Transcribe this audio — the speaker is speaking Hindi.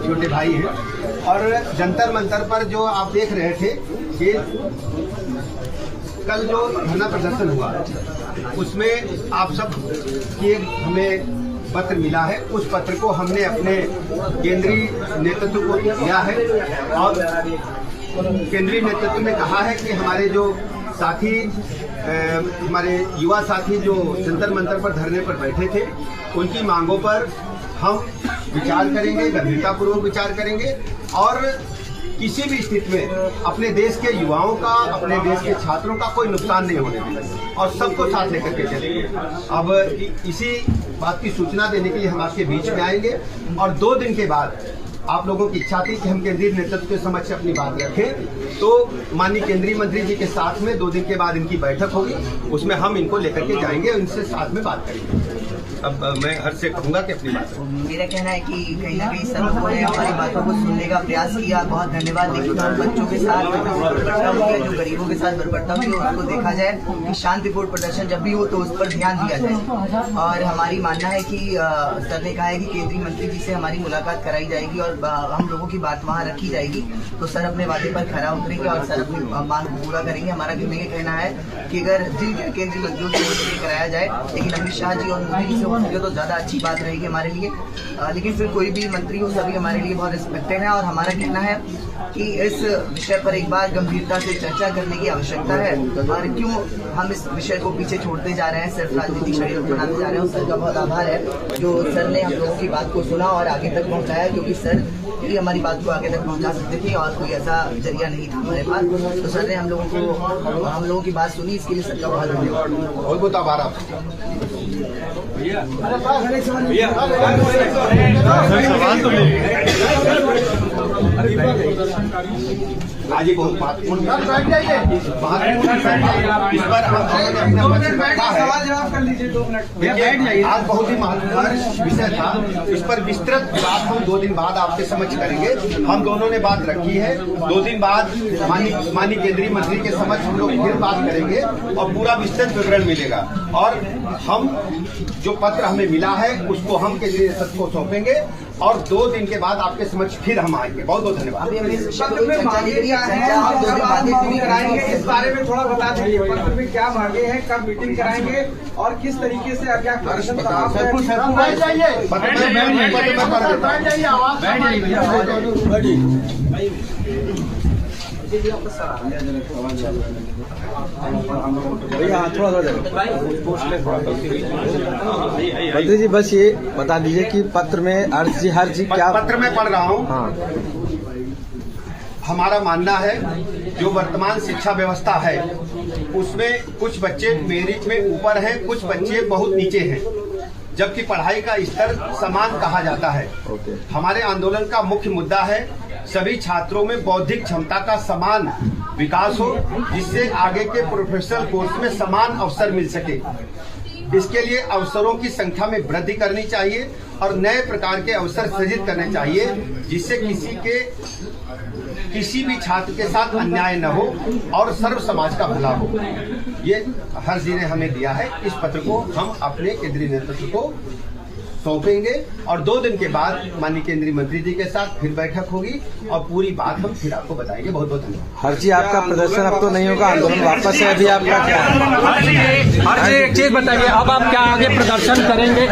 छोटे भाई हैं। और जंतर मंतर पर जो आप देख रहे थे कि कल जो धरना प्रदर्शन हुआ उसमें आप सब की हमें पत्र मिला है। उस पत्र को हमने अपने केंद्रीय नेतृत्व को दिया है और केंद्रीय नेतृत्व ने कहा है कि हमारे जो साथी हमारे युवा साथी जो जंतर मंतर पर धरने पर बैठे थे उनकी मांगों पर हम विचार करेंगे, गंभीरतापूर्वक विचार करेंगे और किसी भी स्थिति में अपने देश के युवाओं का, अपने देश के छात्रों का कोई नुकसान नहीं होने देंगे और सबको साथ लेकर के चलेंगे। अब इसी बात की सूचना देने के लिए हम आपके बीच में आएंगे और 2 दिन के बाद आप लोगों की इच्छा थी कि हम केंद्रीय नेतृत्व के समक्ष अपनी बात रखें, तो माननीय केंद्रीय मंत्री जी के साथ में 2 दिन के बाद इनकी बैठक होगी, उसमें हम इनको लेकर के जाएंगे और इनसे साथ में बात करेंगे। अब मैं हर्ष से कहूंगा कि अपनी बात मेरा कहना है कि कहीं ना कहीं सब लोगों ने हमारी बातों को सुनने का प्रयास किया, बहुत धन्यवाद। लेकिन हम बच्चों के साथ बर्बरता हुई है, जो गरीबों के साथ बर्बरता हुई है उसको देखा जाए कि शांतिपूर्ण प्रदर्शन जब भी हो तो उस पर ध्यान दिया जाए। और हमारी मानना है कि सर ने कहा है कि केंद्रीय मंत्री जी से हमारी मुलाकात कराई जाएगी और हम लोगों की बात वहाँ रखी जाएगी, तो सर अपने वादे पर खरा उतरेंगे और सर अपनी मांग को पूरा करेंगे। हमारा कहना है कि अगर केंद्रीय मंत्रियों से कराया जाए, लेकिन अमित शाह जी और मोदी जी से हो सके तो ज्यादा अच्छी बात रहेगी हमारे लिए। लेकिन फिर कोई भी मंत्री हो, सभी हमारे लिए बहुत रिस्पेक्टेड है और हमारा कहना है कि इस विषय पर एक बार गंभीरता से चर्चा करने की आवश्यकता है। और क्यों हम इस विषय को पीछे छोड़ते जा रहे हैं, सिर्फ राजनीतिक षड्यंत्र बनाते जा रहे हैं। सर का बहुत आभार है जो सर ने हम लोगों की बात को सुना और आगे तक पहुंचाया, क्योंकि सर ही हमारी बात को आगे तक पहुंचा सकते थे और कोई ऐसा जरिया नहीं था हमारे पास। तो सर ने हम लोगों की बात सुनी, इसके लिए सर का बहुत धन्यवाद। बहुत बहुत आभार आपका। आज एक बहुत महत्वपूर्ण इस पर आज बहुत ही महत्वपूर्ण विषय था, इस पर विस्तृत बात हम 2 दिन बाद आपके समक्ष करेंगे। हम दोनों ने बात रखी है, 2 दिन बाद माननीय केंद्रीय मंत्री के समक्ष हम लोग फिर बात करेंगे और पूरा विस्तृत विवरण मिलेगा। और हम जो पत्र हमें मिला है उसको हम केंद्रीय नेतृत्व को सौंपेंगे और 2 दिन के बाद आपके समक्ष फिर हम आएंगे। बहुत बहुत धन्यवाद। कराएंगे इस बारे में थोड़ा बता दीजिए, पत्र में क्या मांगे हैं, कब मीटिंग कराएंगे और किस तरीके से क्या प्रदर्शन मंत्री जी बस ये बता दीजिए कि पत्र में हर जी क्या पत्र में पढ़ रहा हूँ। हाँ। हमारा मानना है जो वर्तमान शिक्षा व्यवस्था है उसमें कुछ बच्चे मेरिट में ऊपर हैं, कुछ बच्चे बहुत नीचे हैं, जबकि पढ़ाई का स्तर समान कहा जाता है। हमारे आंदोलन का मुख्य मुद्दा है सभी छात्रों में बौद्धिक क्षमता का समान विकास हो, जिससे आगे के प्रोफेशनल कोर्स में समान अवसर मिल सके। इसके लिए अवसरों की संख्या में वृद्धि करनी चाहिए और नए प्रकार के अवसर सृजित करने चाहिए, जिससे किसी भी छात्र के साथ अन्याय न हो और सर्व समाज का भला हो। ये हर जी ने हमें दिया है। इस पत्र को हम अपने केंद्रीय नेतृत्व को सौंपेंगे और 2 दिन के बाद माननीय केंद्रीय मंत्री जी के साथ फिर बैठक होगी और पूरी बात हम फिर आपको बताएंगे। बहुत बहुत धन्यवाद। हर जी आपका प्रदर्शन अब तो नहीं होगा, आंदोलन वापस है, अभी आपका क्या है? हर जी एक चीज बताइए, अब आप क्या आगे प्रदर्शन करेंगे?